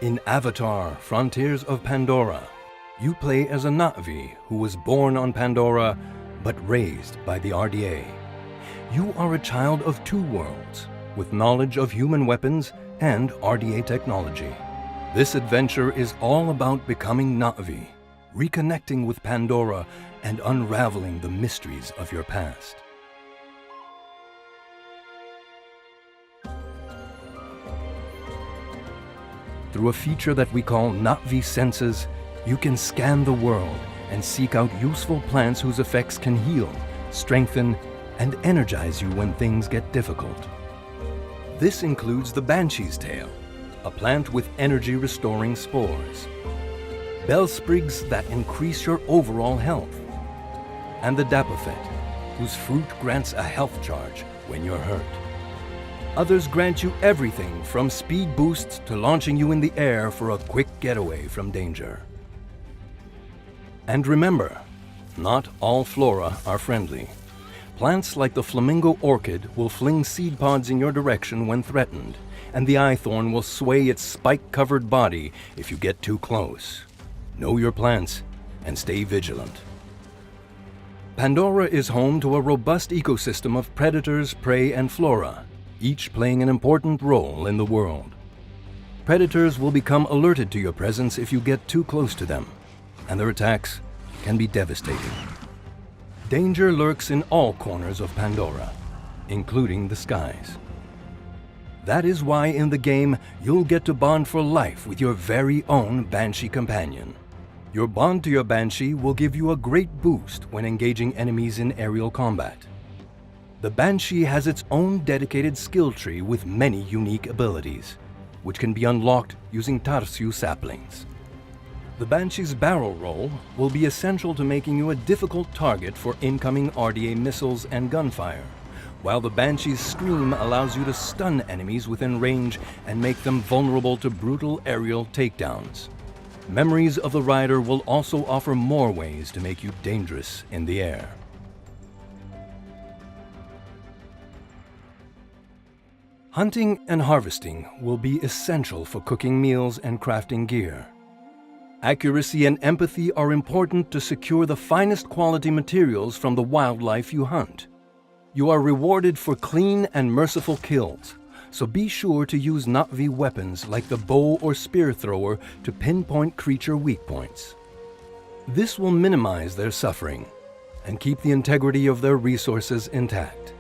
In Avatar: Frontiers of Pandora, you play as a Na'vi who was born on Pandora but raised by the RDA. You are a child of two worlds, with knowledge of human weapons and RDA technology. This adventure is all about becoming Na'vi, reconnecting with Pandora, and unraveling the mysteries of your past. Through a feature that we call Na'vi Senses, you can scan the world and seek out useful plants whose effects can heal, strengthen, and energize you when things get difficult. This includes the Banshee's Tail, a plant with energy-restoring spores, bell sprigs that increase your overall health, and the Dapofet, whose fruit grants a health charge when you're hurt. Others grant you everything from speed boosts to launching you in the air for a quick getaway from danger. And remember, not all flora are friendly. Plants like the flamingo orchid will fling seed pods in your direction when threatened, and the eyethorn will sway its spike-covered body if you get too close. Know your plants and stay vigilant. Pandora is home to a robust ecosystem of predators, prey, and flora, each playing an important role in the world. Predators will become alerted to your presence if you get too close to them, and their attacks can be devastating. Danger lurks in all corners of Pandora, including the skies. That is why in the game, you'll get to bond for life with your very own Banshee companion. Your bond to your Banshee will give you a great boost when engaging enemies in aerial combat. The Banshee has its own dedicated skill tree with many unique abilities, which can be unlocked using Tarsiu saplings. The Banshee's barrel roll will be essential to making you a difficult target for incoming RDA missiles and gunfire, while the Banshee's scream allows you to stun enemies within range and make them vulnerable to brutal aerial takedowns. Memories of the Rider will also offer more ways to make you dangerous in the air. Hunting and harvesting will be essential for cooking meals and crafting gear. Accuracy and empathy are important to secure the finest quality materials from the wildlife you hunt. You are rewarded for clean and merciful kills, so be sure to use Na'vi weapons like the bow or spear thrower to pinpoint creature weak points. This will minimize their suffering and keep the integrity of their resources intact.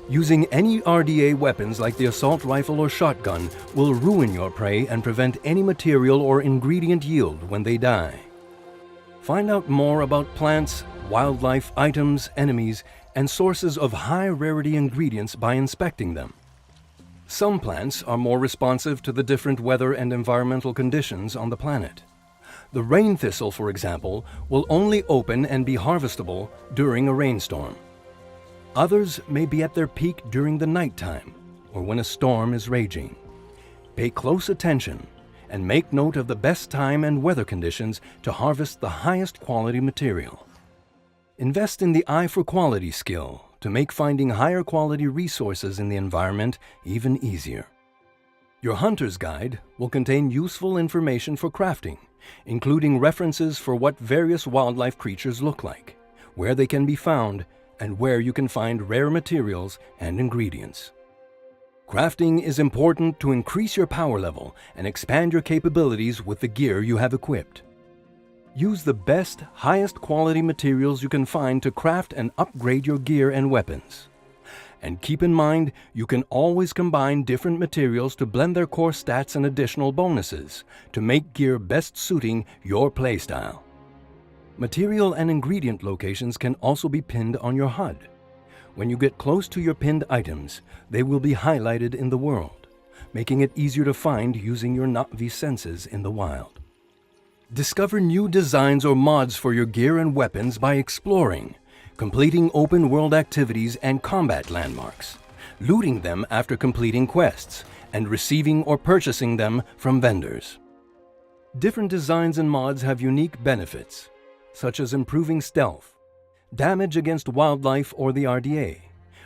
Using any RDA weapons like the assault rifle or shotgun will ruin your prey and prevent any material or ingredient yield when they die. Find out more about plants, wildlife, items, enemies, and sources of high-rarity ingredients by inspecting them. Some plants are more responsive to the different weather and environmental conditions on the planet. The rain thistle, for example, will only open and be harvestable during a rainstorm. Others may be at their peak during the nighttime or when a storm is raging. Pay close attention and make note of the best time and weather conditions to harvest the highest quality material. Invest in the eye for quality skill to make finding higher quality resources in the environment even easier. Your Hunter's Guide will contain useful information for crafting, including references for what various wildlife creatures look like, where they can be found, and where you can find rare materials and ingredients. Crafting is important to increase your power level and expand your capabilities with the gear you have equipped. Use the best, highest quality materials you can find to craft and upgrade your gear and weapons. And keep in mind, you can always combine different materials to blend their core stats and additional bonuses to make gear best suiting your playstyle. Material and ingredient locations can also be pinned on your HUD. When you get close to your pinned items, they will be highlighted in the world, making it easier to find using your Na'vi senses in the wild. Discover new designs or mods for your gear and weapons by exploring, completing open-world activities and combat landmarks, looting them after completing quests, and receiving or purchasing them from vendors. Different designs and mods have unique benefits, such as improving stealth, damage against wildlife or the RDA,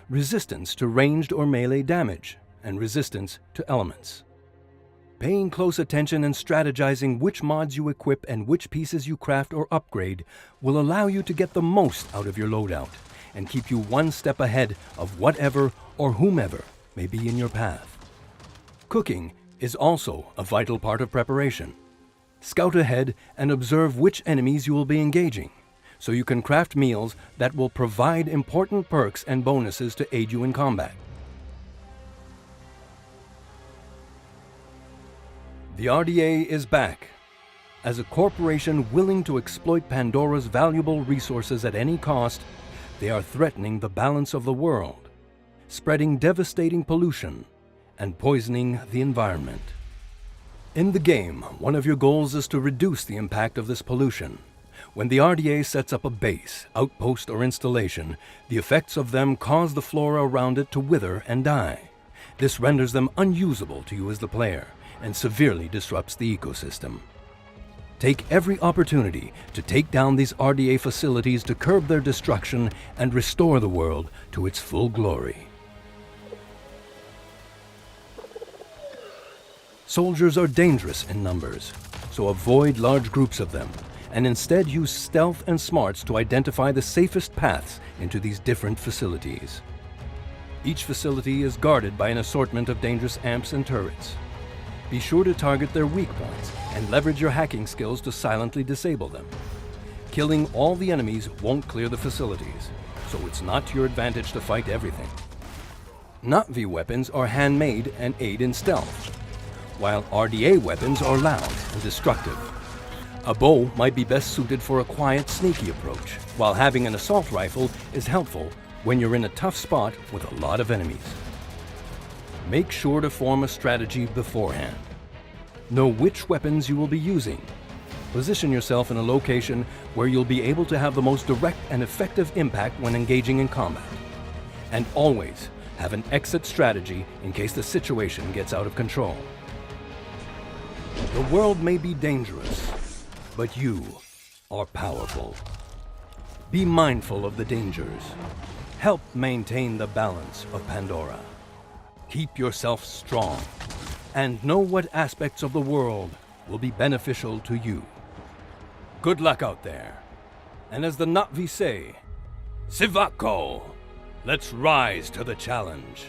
resistance to ranged or melee damage, and resistance to elements. Paying close attention and strategizing which mods you equip and which pieces you craft or upgrade will allow you to get the most out of your loadout and keep you one step ahead of whatever or whomever may be in your path. Cooking is also a vital part of preparation. Scout ahead and observe which enemies you will be engaging, so you can craft meals that will provide important perks and bonuses to aid you in combat. The RDA is back. As a corporation willing to exploit Pandora's valuable resources at any cost, they are threatening the balance of the world, spreading devastating pollution, and poisoning the environment. In the game, one of your goals is to reduce the impact of this pollution. When the RDA sets up a base, outpost, or installation, the effects of them cause the flora around it to wither and die. This renders them unusable to you as the player and severely disrupts the ecosystem. Take every opportunity to take down these RDA facilities to curb their destruction and restore the world to its full glory. Soldiers are dangerous in numbers, so avoid large groups of them, and instead use stealth and smarts to identify the safest paths into these different facilities. Each facility is guarded by an assortment of dangerous amps and turrets. Be sure to target their weak points and leverage your hacking skills to silently disable them. Killing all the enemies won't clear the facilities, so it's not to your advantage to fight everything. Not-V weapons are handmade and aid in stealth, while RDA weapons are loud and destructive. A bow might be best suited for a quiet, sneaky approach, while having an assault rifle is helpful when you're in a tough spot with a lot of enemies. Make sure to form a strategy beforehand. Know which weapons you will be using. Position yourself in a location where you'll be able to have the most direct and effective impact when engaging in combat. And always have an exit strategy in case the situation gets out of control. The world may be dangerous, but you are powerful. Be mindful of the dangers. Help maintain the balance of Pandora. Keep yourself strong, and know what aspects of the world will be beneficial to you. Good luck out there. And as the Not-V say, Sivako, let's rise to the challenge.